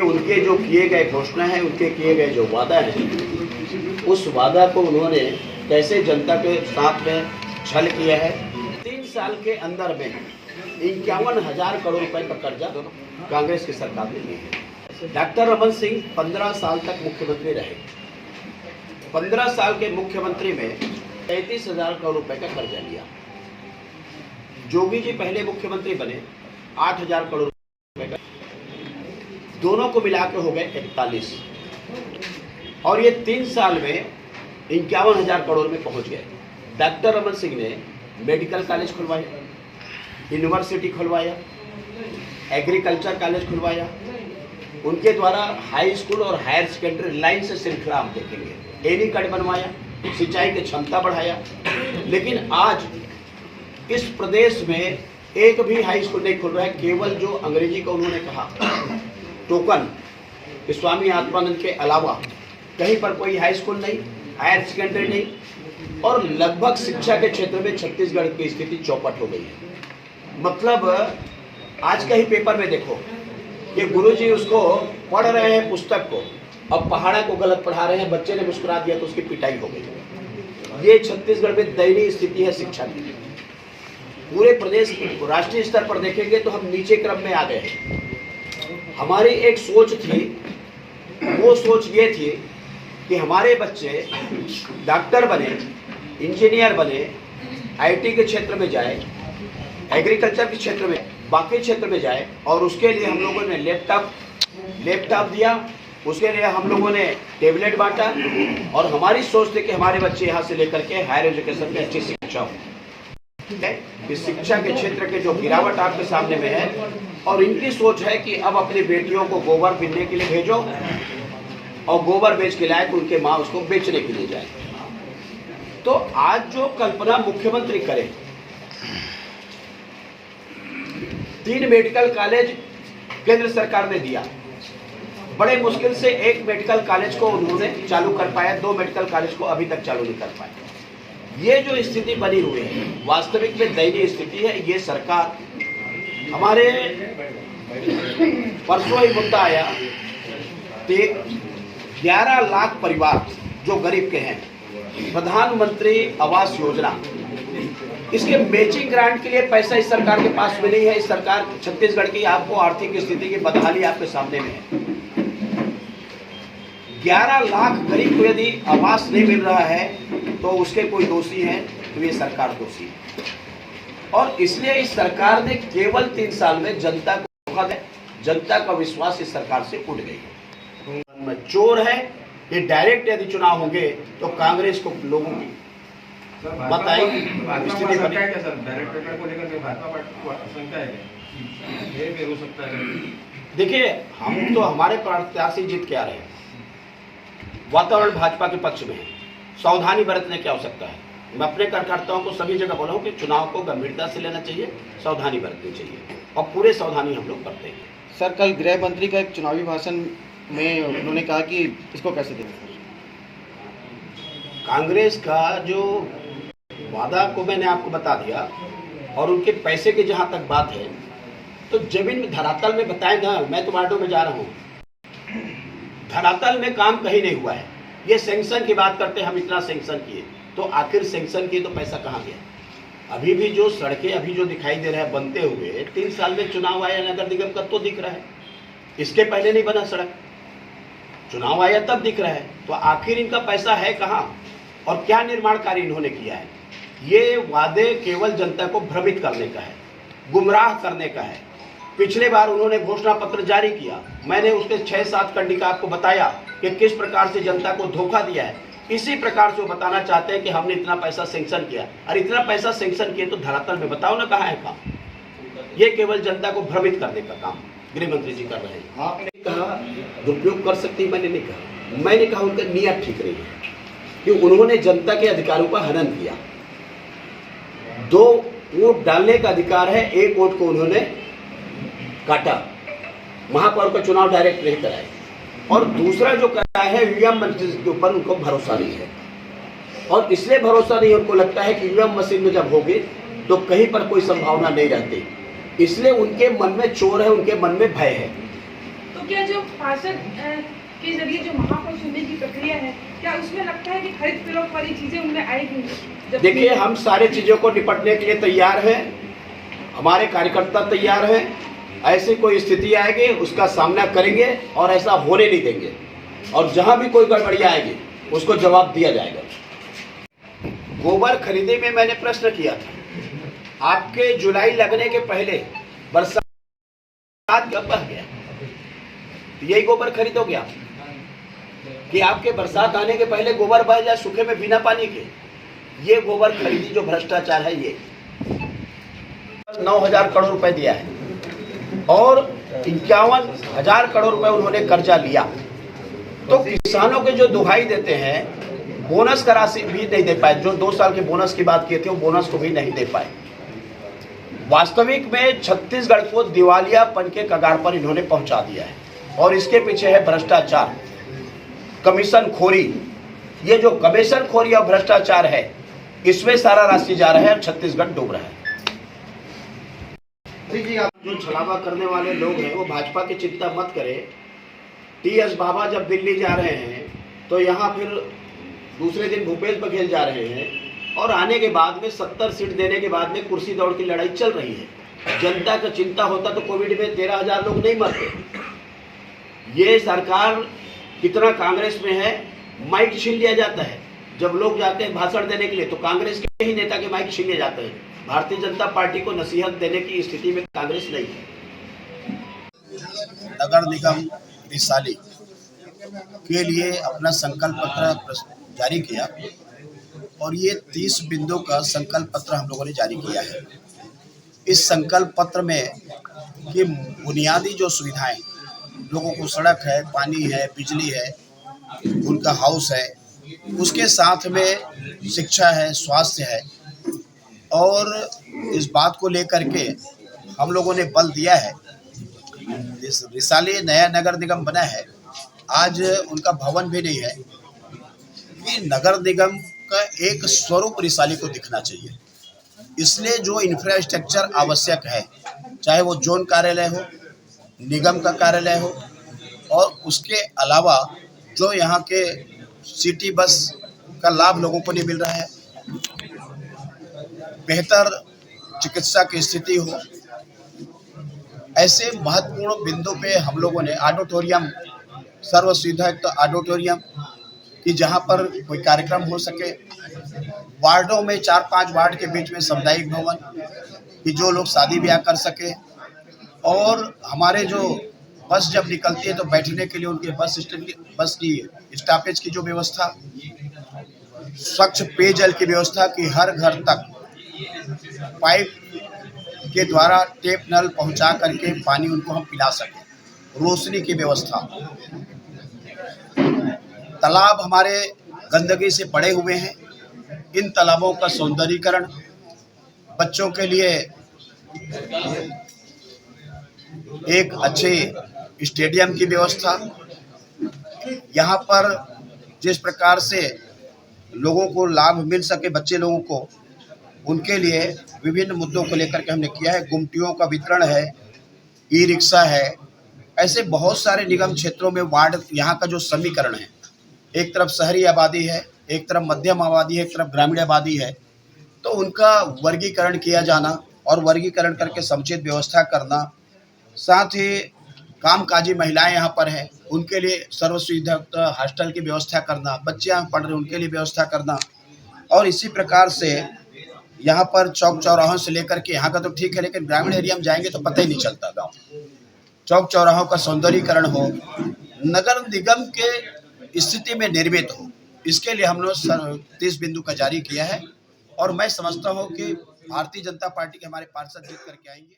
उनके जो किए गए घोषणा है, उनके किए गए जो वादा है, उस वादा को उन्होंने कैसे जनता के साथ में छल किया है। 3 साल के अंदर में 51,000 करोड़ रुपए का कर्जा कांग्रेस की सरकार ने लिया है। डॉक्टर रमन सिंह 15 साल तक मुख्यमंत्री रहे। 15 साल के मुख्यमंत्री में 33,000 करोड़ रुपए का कर्जा लिया। जोगी जी पहले मुख्यमंत्री बने, 8,000 करोड़ रुपए का, दोनों को मिलाकर हो गए 41, और ये 3 साल में 51,000 करोड़ में पहुंच गए। डॉक्टर रमन सिंह ने मेडिकल कॉलेज खुलवाया, यूनिवर्सिटी खुलवाया, एग्रीकल्चर कॉलेज खुलवाया, उनके द्वारा हाई स्कूल और हायर सेकेंडरी लाइन से श्रृंखला हम देखेंगे, एनी कार्ड बनवाया, सिंचाई की क्षमता बढ़ाया। लेकिन आज इस प्रदेश में एक भी हाई स्कूल नहीं खुल रहा है। केवल जो अंग्रेजी का उन्होंने कहा टोकन, स्वामी आत्मानंद के अलावा कहीं पर कोई हाई स्कूल नहीं, हायर सेकेंडरी नहीं, और लगभग शिक्षा के क्षेत्र में छत्तीसगढ़ की स्थिति चौपट हो गई है। मतलब आज का ही पेपर में देखो कि गुरुजी उसको पढ़ रहे हैं पुस्तक को, अब पहाड़ा को गलत पढ़ा रहे हैं, बच्चे ने मुस्कुरा दिया तो उसकी पिटाई हो गई। ये छत्तीसगढ़ में दयनीय स्थिति है शिक्षा की। पूरे प्रदेश राष्ट्रीय स्तर पर देखेंगे तो हम नीचे क्रम में आ गए हैं। हमारी एक सोच थी, वो सोच ये थी कि हमारे बच्चे डॉक्टर बने, इंजीनियर बने, आईटी के क्षेत्र में जाए, एग्रीकल्चर के क्षेत्र में, बाकी क्षेत्र में जाए, और उसके लिए हम लोगों ने लैपटॉप दिया, उसके लिए हम लोगों ने टेबलेट बांटा, और हमारी सोच थी कि हमारे बच्चे यहाँ से लेकर के हायर एजुकेशन में अच्छी शिक्षा हो। इस शिक्षा के क्षेत्र के जो गिरावट आपके सामने में है, और इनकी सोच है कि अब अपनी बेटियों को गोबर बीनने के लिए भेजो, और गोबर बेच के लाए तो उनके माँ उसको बेचने के लिए जाए। तो आज जो कल्पना मुख्यमंत्री करे, 3 मेडिकल कॉलेज केंद्र सरकार ने दिया, बड़े मुश्किल से एक मेडिकल कॉलेज को उन्होंने चालू कर पाया, 2 मेडिकल कॉलेज को अभी तक चालू नहीं कर पाए। ये जो स्थिति बनी हुई है वास्तविक में दयनीय स्थिति है। ये सरकार, हमारे परसों ही मुद्दा आया, 11 लाख परिवार जो गरीब के हैं, प्रधानमंत्री आवास योजना, इसके मैचिंग ग्रांट के लिए पैसा इस सरकार के पास में नहीं है। इस सरकार छत्तीसगढ़ की आपको आर्थिक स्थिति की बदहाली आपके सामने में है। 11 लाख गरीब को यदि आवास नहीं मिल रहा है तो उसके कोई दोषी है तो ये सरकार दोषी है। और इसलिए इस सरकार ने केवल 3 साल में जनता को धोखा दिया, जनता का विश्वास इस सरकार से उठ गई है। चोर है ये। डायरेक्ट यदि चुनाव होंगे तो कांग्रेस को लोगों की बताएंगे स्थिति बनी। देखिए, हम तो हमारे प्रत्याशी जीत के आ रहे हैं, वातावरण भाजपा के पक्ष में है, सावधानी बरतने की आवश्यकता है। मैं अपने कार्यकर्ताओं को सभी जगह बोला हूं कि चुनाव को गंभीरता से लेना चाहिए, सावधानी बरतनी चाहिए, और पूरे सावधानी हम लोग करते हैं। सर, कल गृह मंत्री का एक चुनावी भाषण में उन्होंने कहा कि इसको कैसे देखें? कांग्रेस का जो वादा को मैंने आपको बता दिया, और उनके पैसे की जहां तक बात है तो जमीन में धरातल में बताएं ना। मैं तो वार्डों में जा रहा हूं, धरातल में काम कहीं नहीं हुआ है। ये सैंक्शन की बात करते हैं, हम इतना सैंक्शन किए, तो आखिर सैंक्शन किए तो पैसा कहाँ गया? अभी भी जो सड़कें अभी जो दिखाई दे रहे हैं बनते हुए, 3 साल में चुनाव आया, नगर निगम का तो दिख रहा है, इसके पहले नहीं बना सड़क, चुनाव आया तब दिख रहा है। तो आखिर इनका पैसा है कहाँ, और क्या निर्माण कार्य इन्होंने किया है? ये वादे केवल जनता को भ्रमित करने का है, गुमराह करने का है। पिछले बार उन्होंने घोषणा पत्र जारी किया, मैंने उसके 6-7 कंडिका आपको बताया कि किस प्रकार से जनता को धोखा दिया है। इसी प्रकार से वो बताना चाहते हैं कि हमने इतना पैसा सैंक्शन किया, और इतना पैसा सैंक्शन किए तो धरातल में बताओ ना कहाँ है काम। ये केवल जनता को भ्रमित करने का काम गृह मंत्री जी कर रहे हैं। आपने कहा दुरुपयोग कर सकती, मैंने नहीं कहा। मैंने कहा उनका नियत ठीक नहीं है कि उन्होंने जनता के अधिकारों का हनन किया। 2 वोट डालने का अधिकार है, 1 वोट को उन्होंने काटा, महापौर का चुनाव डायरेक्ट नहीं कराए, और दूसरा जो करा है ईवीएम मशीन के ऊपर उनको भरोसा नहीं है, और इसलिए भरोसा नहीं, उनको लगता है कि ईवीएम मशीन में जब होगी तो कहीं पर कोई संभावना नहीं रहती, इसलिए उनके मन में चोर है, उनके मन में भय है। क्या जो पार्षद के जरिए जो महापौर चुनने की प्रक्रिया है, क्या उसमें लगता है कि खरीद फरोख्त वाली चीजें उनमें आएगी? देखिए, हम सारे चीजों को निपटने के लिए तैयार हैं, हमारे कार्यकर्ता तैयार हैं। ऐसी कोई स्थिति आएगी उसका सामना करेंगे और ऐसा होने नहीं देंगे, और जहां भी कोई गड़बड़ी आएगी उसको जवाब दिया जाएगा। गोबर खरीदे में मैंने प्रश्न किया था, आपके जुलाई लगने के पहले बरसात कब बह गया, यही गोबर खरीदोगे आप? कि आपके बरसात आने के पहले गोबर बह जाए सूखे में बिना पानी के? ये गोबर खरीदी जो भ्रष्टाचार है, ये 9,000 करोड़ रुपए दिया है और 51,000 करोड़ रुपए उन्होंने कर्जा लिया। तो किसानों के जो दुहाई देते हैं, बोनस का राशि भी नहीं दे पाए। जो 2 साल के बोनस की बात किए थे, वो बोनस को भी नहीं दे पाए। वास्तविक में छत्तीसगढ़ को दिवालियापन के कगार पर इन्होंने पहुंचा दिया है, और इसके पीछे है भ्रष्टाचार, कमीशन खोरी। ये जो कमीशन खोरी और भ्रष्टाचार है, इसमें सारा राशि जा रहा है और छत्तीसगढ़ डूब रहा है। जो छलावा करने वाले लोग हैं वो भाजपा की चिंता मत करें। टी.एस. बाबा जब दिल्ली जा रहे हैं तो यहाँ फिर दूसरे दिन भूपेश बघेल जा रहे हैं, और आने के बाद में 70 सीट देने के बाद में कुर्सी दौड़ की लड़ाई चल रही है। जनता का चिंता होता तो कोविड में 13,000 लोग नहीं मरते। ये सरकार कितना कांग्रेस में है, माइक छीन लिया जाता है। जब लोग जाते हैं भाषण देने के लिए तो कांग्रेस के ही नेता के माइक छीन लिए जाते हैं। भारतीय जनता पार्टी को नसीहत देने की स्थिति में कांग्रेस नहीं है। नगर निगम रिसाली के लिए अपना संकल्प पत्र जारी किया, और ये 30 बिंदु का संकल्प पत्र हम लोगों ने जारी किया है। इस संकल्प पत्र में कि बुनियादी जो सुविधाएं, लोगों को सड़क है, पानी है, बिजली है, उनका हाउस है, उसके साथ में शिक्षा है, स्वास्थ्य है, और इस बात को लेकर के हम लोगों ने बल दिया है। इस रिसाली नया नगर निगम बना है, आज उनका भवन भी नहीं है, कि नगर निगम का एक स्वरूप रिसाली को दिखना चाहिए। इसलिए जो इंफ्रास्ट्रक्चर आवश्यक है, चाहे वो जोन कार्यालय हो, निगम का कार्यालय हो, और उसके अलावा जो यहाँ के सिटी बस का लाभ लोगों को नहीं मिल रहा है, बेहतर चिकित्सा की स्थिति हो, ऐसे महत्वपूर्ण बिंदु पे हम लोगों ने ऑडिटोरियम, सर्व सुविधायुक्त ऑडिटोरियम, कि जहाँ पर कोई कार्यक्रम हो सके, वार्डों में 4-5 वार्ड के बीच में सामुदायिक भवन, कि जो लोग शादी ब्याह कर सके, और हमारे जो बस जब निकलती है तो बैठने के लिए उनके बस की स्टॉपेज की जो व्यवस्था, स्वच्छ पेयजल की व्यवस्था, कि हर घर तक पाइप के द्वारा टेप नल पहुंचा करके पानी उनको हम पिला सकें, रोशनी की व्यवस्था। तालाब हमारे गंदगी से पड़े हुए हैं, इन तालाबों का सौंदर्यीकरण, बच्चों के लिए एक अच्छे स्टेडियम की व्यवस्था। यहाँ पर जिस प्रकार से लोगों को लाभ मिल सके, बच्चे लोगों को, उनके लिए विभिन्न मुद्दों को लेकर के हमने किया है। गुमटियों का वितरण है, ई रिक्शा है, ऐसे बहुत सारे निगम क्षेत्रों में वार्ड, यहाँ का जो समीकरण है, एक तरफ शहरी आबादी है, एक तरफ मध्यम आबादी है, एक तरफ ग्रामीण आबादी है, तो उनका वर्गीकरण किया जाना और वर्गीकरण करके समुचित व्यवस्था करना। साथ ही कामकाजी महिलाएं यहाँ पर हैं, उनके लिए सर्व सुविधा हॉस्टल की व्यवस्था करना, बच्चे यहाँ पढ़ रहे उनके लिए व्यवस्था करना। और इसी प्रकार से यहाँ पर चौक चौराहों से लेकर के, यहाँ का तो ठीक है, लेकिन ग्रामीण एरिया में जाएंगे तो पता ही नहीं चलता गाँव, चौक चौराहों का सौंदर्यीकरण हो, नगर निगम के स्थिति में निर्मित हो, इसके लिए हम लोग 30 बिंदु का जारी किया है। और मैं समझता हूँ कि भारतीय जनता पार्टी के हमारे पार्षद जीत करके आएंगे।